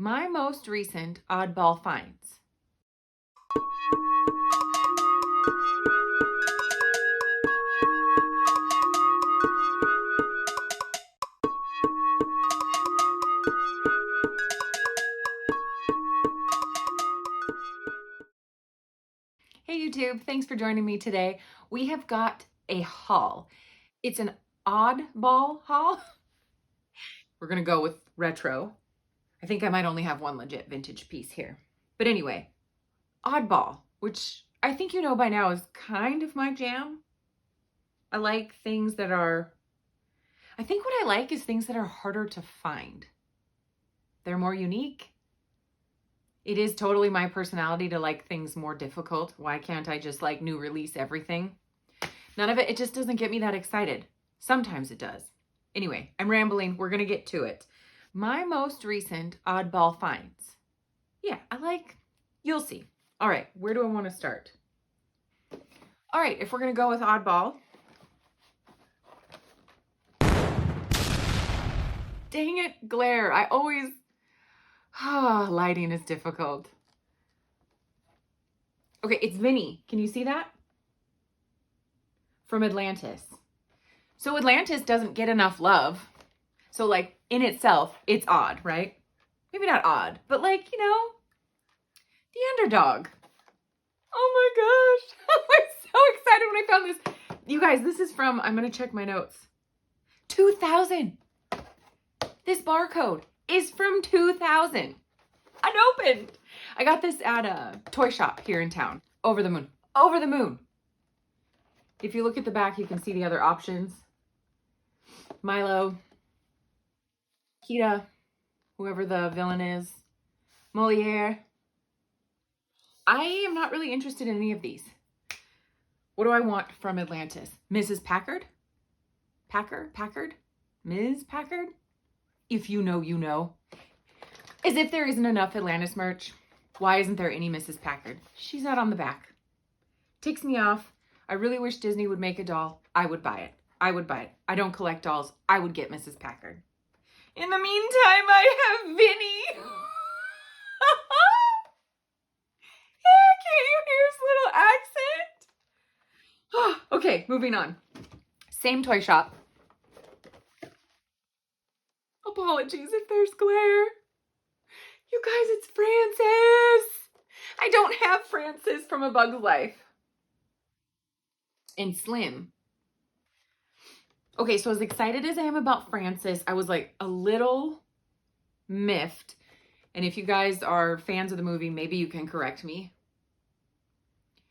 My most recent oddball finds. Hey YouTube, thanks for joining me today. We have got a haul. It's an oddball haul. We're gonna go with retro. I think I might only have one legit vintage piece here. But anyway, oddball, which I think you know by now is kind of my jam. I like things that are, I think what I like is things that are harder to find. They're more unique. It is totally my personality to like things more difficult. Why can't I just like new release everything? None of it just doesn't get me that excited. Sometimes it does. Anyway, I'm rambling. We're going to get to it. My most recent oddball finds. Yeah, you'll see. All right, where do I want to start? All right, if we're going to go with oddball. Dang it, glare. Lighting is difficult. Okay, it's Vinnie. Can you see that? From Atlantis. So Atlantis doesn't get enough love. So like in itself, it's odd, right? Maybe not odd, but like, the underdog. Oh my gosh. I was so excited when I found this. You guys, this is from, I'm going to check my notes. 2000. This barcode is from 2000. Unopened. I got this at a toy shop here in town. Over the moon. Over the moon. If you look at the back, you can see the other options. Milo. Kita. Whoever the villain is. Moliere. I am not really interested in any of these. What do I want from Atlantis? Mrs. Packard? Packard? Ms. Packard? If you know, you know. As if there isn't enough Atlantis merch. Why isn't there any Mrs. Packard? She's not on the back. Ticks me off. I really wish Disney would make a doll. I would buy it. I would buy it. I don't collect dolls. I would get Mrs. Packard. In the meantime, I have Vinnie. Can't you hear his little accent? Okay, moving on. Same toy shop. Apologies if there's glare. You guys, it's Francis. I don't have Francis from A Bug's Life. And Slim. Okay, so as excited as I am about Francis, I was like a little miffed. And if you guys are fans of the movie, maybe you can correct me.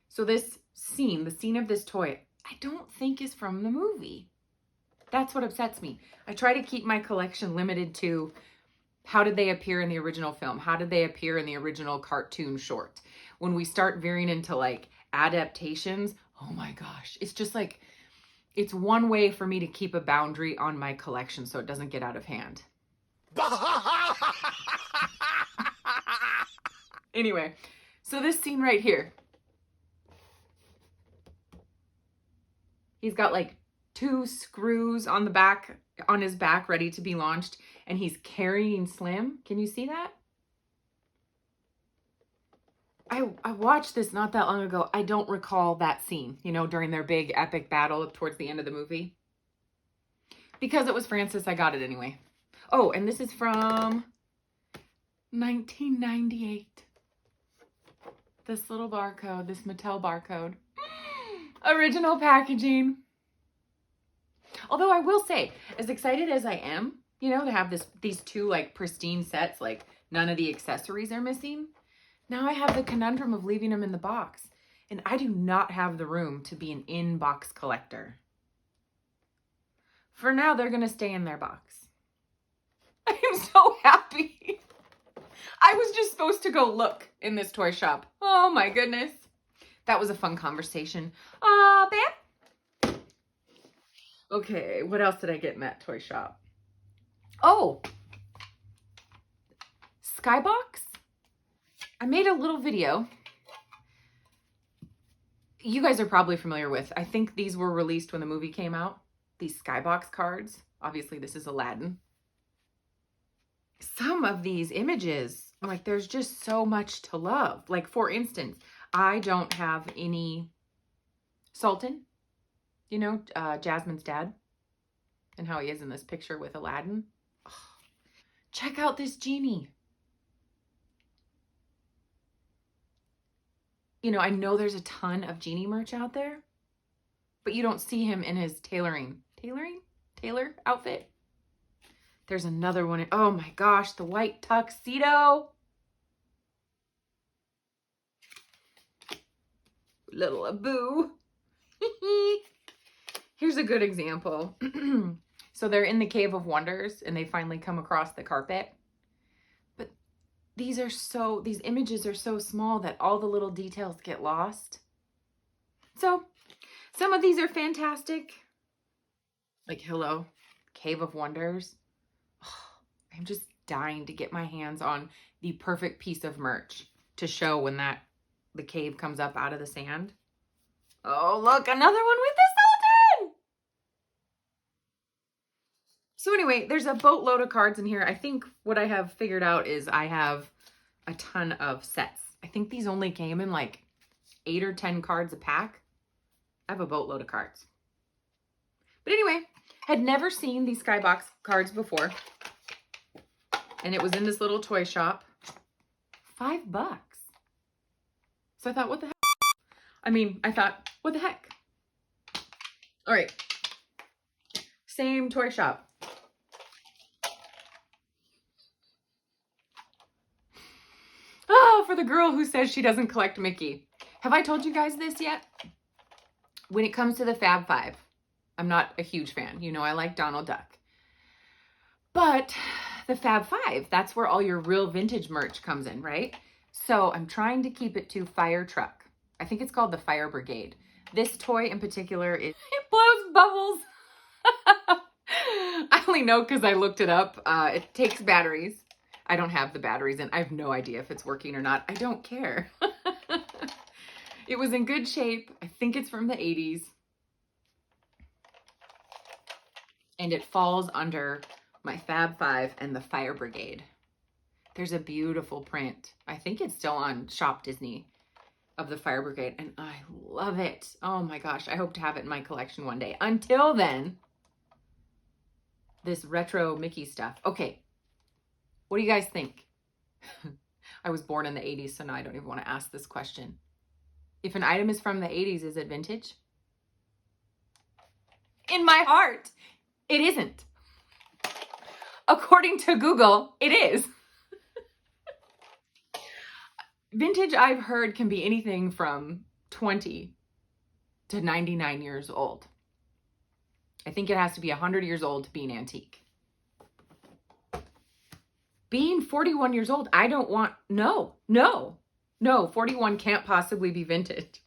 So this scene, the scene of this toy, I don't think is from the movie. That's what upsets me. I try to keep my collection limited to how did they appear in the original film? How did they appear in the original cartoon short? When we start veering into like adaptations, oh my gosh, it's just like, it's one way for me to keep a boundary on my collection so it doesn't get out of hand. Anyway, so this scene right here. He's got like 2 screws on the back, on his back, ready to be launched, and he's carrying Slim. Can you see that? I watched this not that long ago. I don't recall that scene, during their big epic battle towards the end of the movie. Because it was Francis, I got it anyway. Oh, and this is from 1998. This little barcode, this Mattel barcode. Original packaging. Although I will say, as excited as I am, to have these 2 like pristine sets, like none of the accessories are missing. Now I have the conundrum of leaving them in the box, and I do not have the room to be an in-box collector. For now, they're going to stay in their box. I am so happy. I was just supposed to go look in this toy shop. Oh my goodness. That was a fun conversation. Babe. Okay, what else did I get in that toy shop? Oh, Skybox. I made a little video. You guys are probably familiar with. I think these were released when the movie came out. These Skybox cards. Obviously, this is Aladdin. some of these images, like there's just so much to love. Like for instance, I don't have any Sultan, you know, Jasmine's dad and how he is in this picture with Aladdin. Oh, check out this genie. You know, I know there's a ton of genie merch out there, but you don't see him in his tailor outfit. There's another one. Oh my gosh, the white tuxedo. Little Abu. Here's a good example. So they're in the Cave of Wonders and they finally come across the carpet. But these images are so small that all the little details get lost. So some of these are fantastic. Like, hello, Cave of Wonders. Oh, I'm just dying to get my hands on the perfect piece of merch to show when the cave comes up out of the sand. Oh, look, another one with the Sultan. So anyway, there's a boatload of cards in here. I think what I have figured out is I have a ton of sets. I think these only came in like 8 or 10 cards a pack. I have a boatload of cards. But anyway, had never seen these Skybox cards before. And it was in this little toy shop. $5. So I thought, what the heck? I thought, what the heck? All right. Same toy shop. Oh, for the girl who says she doesn't collect Mickey. Have I told you guys this yet? When it comes to the Fab Five, I'm not a huge fan. You know, I like Donald Duck. But the Fab Five, that's where all your real vintage merch comes in, right? So I'm trying to keep it to Fire Truck. I think it's called the Fire Brigade. This toy in particular, it blows bubbles. I only know because I looked it up. It takes batteries. I don't have the batteries in. I have no idea if it's working or not. I don't care. It was in good shape. I think it's from the 80s. And it falls under my Fab Five and the Fire Brigade. There's a beautiful print. I think it's still on Shop Disney of the Fire Brigade. And I love it. Oh my gosh. I hope to have it in my collection one day. Until then, this retro Mickey stuff. Okay. What do you guys think? I was born in the 80s, so now I don't even want to ask this question. If an item is from the 80s, is it vintage? In my heart, it isn't. According to Google, it is. Vintage, I've heard, can be anything from 20 to 99 years old. I think it has to be 100 years old to be an antique. Being 41 years old, I don't want, no, 41 can't possibly be vintage.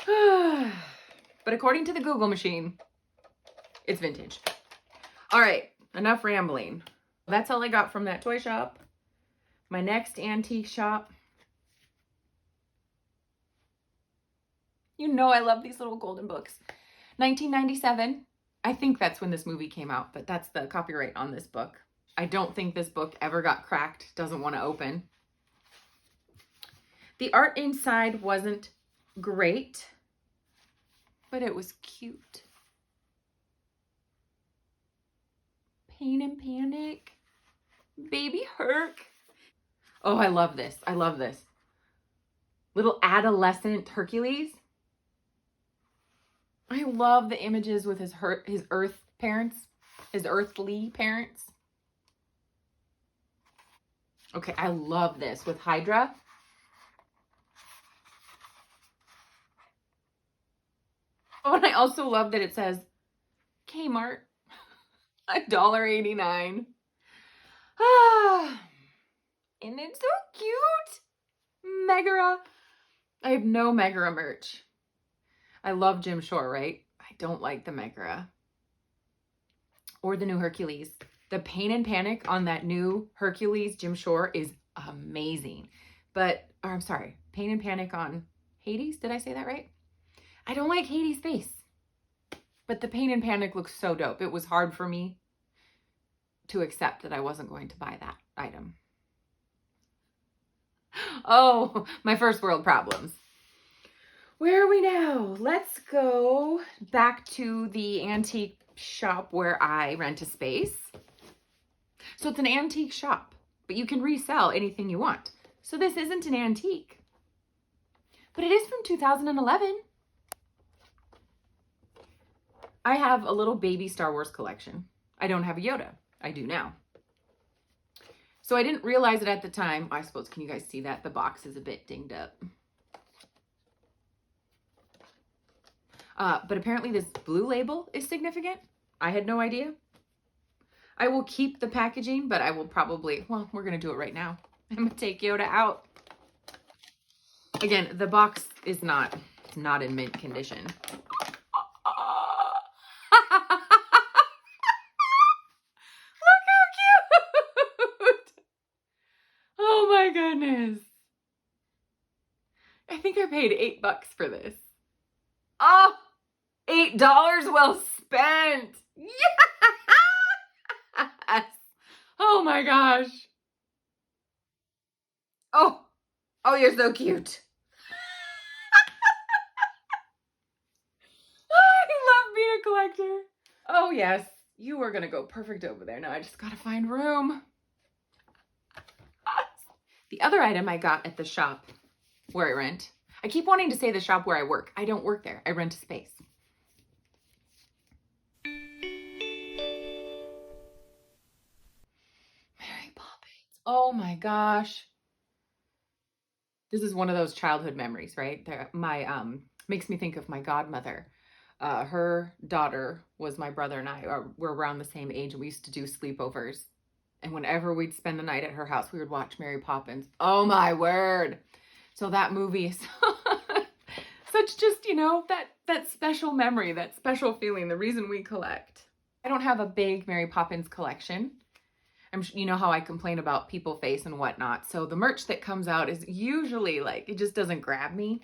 But according to the Google machine, it's vintage. All right, enough rambling. That's all I got from that toy shop. My next antique shop. You know I love these little golden books. 1997. I think that's when this movie came out, but that's the copyright on this book. I don't think this book ever got cracked. Doesn't want to open. The art inside wasn't great, but it was cute. Pain and Panic. Baby Herc. Oh, I love this. I love this. Little adolescent Hercules. I love the images with his earth parents, his earthly parents. Okay, I love this with Hydra. Oh, and I also love that it says Kmart, $1.89. Ah, and it's so cute. Megara. I have no Megara merch. I love Jim Shore, right? I don't like the Megara. Or the new Hercules. The Pain and Panic on that new Hercules Jim Shore is amazing. I'm sorry, Pain and Panic on Hades. Did I say that right? I don't like Hades' face. But the Pain and Panic looks so dope. It was hard for me to accept that I wasn't going to buy that item. Oh, my first world problems. Where are we now? Let's go back to the antique shop where I rent a space. So it's an antique shop, but you can resell anything you want. So this isn't an antique, but it is from 2011. I have a little baby Star Wars collection. I don't have a Yoda. I do now. So I didn't realize it at the time. I suppose, can you guys see that? The box is a bit dinged up. But apparently this blue label is significant. I had no idea. I will keep the packaging, but I will probably, well, we're going to do it right now. I'm going to take Yoda out. Again, the box is not in mint condition. Look how cute! Oh my goodness. I think I paid $8 for this. Oh, $8 well spent. Yes! Oh my gosh. Oh, you're so cute. I love being a collector. Oh yes, you are gonna go perfect over there. Now I just gotta find room. The other item I got at the shop where I rent. I keep wanting to say the shop where I work. I don't work there. I rent a space. Mary Poppins. Oh my gosh. This is one of those childhood memories, right? Makes me think of my godmother. Her daughter was my brother and I. We're around the same age, and we used to do sleepovers. And whenever we'd spend the night at her house, we would watch Mary Poppins. Oh my word. So that movie is such just, that special memory, that special feeling, the reason we collect. I don't have a big Mary Poppins collection. You know how I complain about people face and whatnot. So the merch that comes out is usually like, it just doesn't grab me.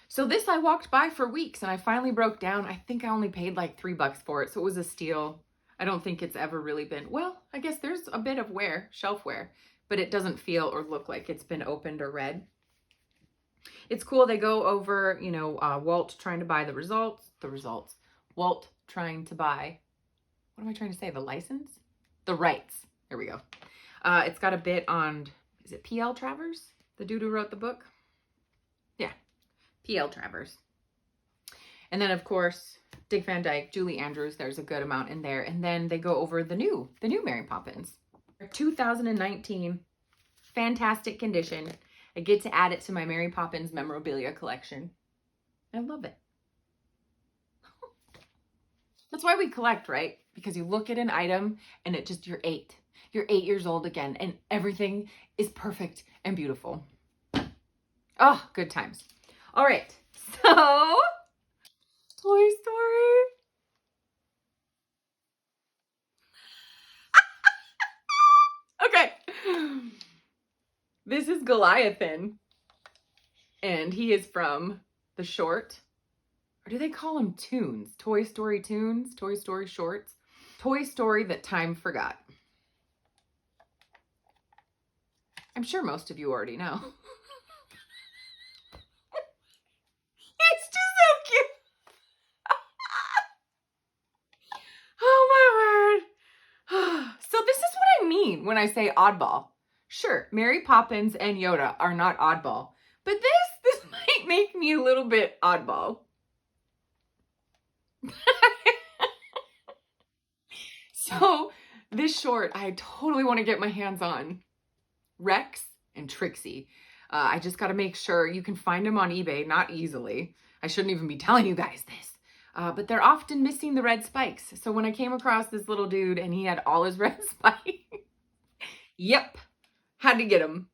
So this I walked by for weeks and I finally broke down. I think I only paid like $3 for it. So it was a steal. I don't think it's ever really been, well, I guess there's a bit of wear, shelf wear, but it doesn't feel or look like it's been opened or read. It's cool. They go over, Walt trying to buy the results. Walt trying to buy, what am I trying to say? The license? The rights. There we go. It's got a bit on, is it P.L. Travers? The dude who wrote the book? Yeah, P.L. Travers. And then, of course, Dick Van Dyke, Julie Andrews, there's a good amount in there. And then they go over the new Mary Poppins. 2019, fantastic condition. I get to add it to my Mary Poppins memorabilia collection. I love it. That's why we collect, right? Because you look at an item and you're 8. You're 8 years old again and everything is perfect and beautiful. Oh, good times. All right, so Toy Story. Okay. This is Goliathon. And he is from the short, or do they call them tunes? Toy Story tunes? Toy Story shorts? Toy Story that time forgot. I'm sure most of you already know. It's just so cute. Oh my word. So this is what I mean when I say oddball. Sure, Mary Poppins and Yoda are not oddball, but this might make me a little bit oddball. So this short, I totally want to get my hands on. Rex and Trixie. I just got to make sure you can find them on eBay, not easily. I shouldn't even be telling you guys this. But they're often missing the red spikes. So when I came across this little dude and he had all his red spikes, yep, had to get him.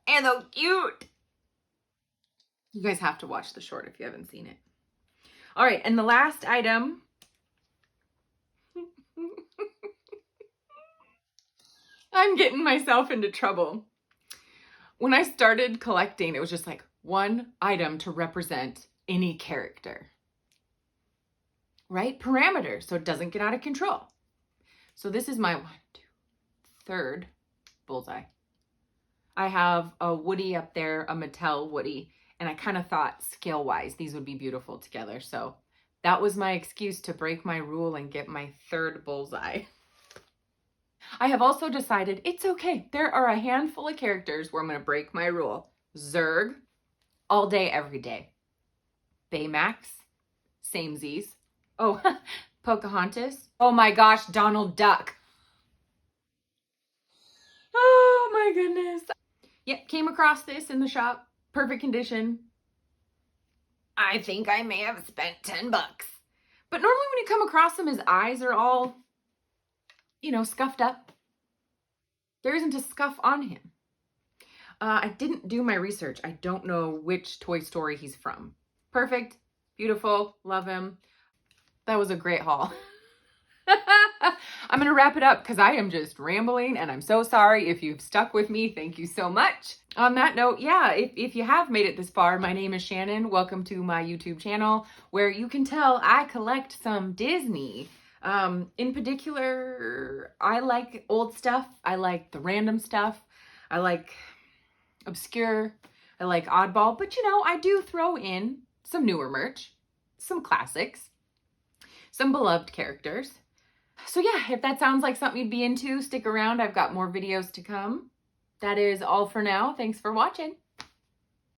And they're cute. You guys have to watch the short if you haven't seen it. All right, and the last item. I'm getting myself into trouble. When I started collecting, it was just like one item to represent any character. Right? Parameters, so it doesn't get out of control. So this is my third Bullseye. I have a Woody up there, a Mattel Woody, and I kind of thought scale-wise these would be beautiful together. So that was my excuse to break my rule and get my third Bullseye. I have also decided it's okay. There are a handful of characters where I'm going to break my rule. Zurg, all day, every day. Baymax, samesies. Oh, Pocahontas. Oh my gosh, Donald Duck. Oh my goodness. Yep, came across this in the shop. Perfect condition. I think I may have spent 10 bucks. But normally when you come across them, his eyes are all, you know, scuffed up. There isn't a scuff on him. I didn't do my research. I don't know which Toy Story he's from. Perfect, beautiful, love him. That was a great haul. I'm going to wrap it up because I am just rambling, and I'm so sorry if you've stuck with me. Thank you so much. On that note, yeah, if you have made it this far, my name is Shannon. Welcome to my YouTube channel where you can tell I collect some Disney. In particular, I like old stuff. I like the random stuff. I like obscure. I like oddball. But, you know, I do throw in some newer merch, some classics, some beloved characters. So yeah, if that sounds like something you'd be into, stick around. I've got more videos to come. That is all for now. Thanks for watching.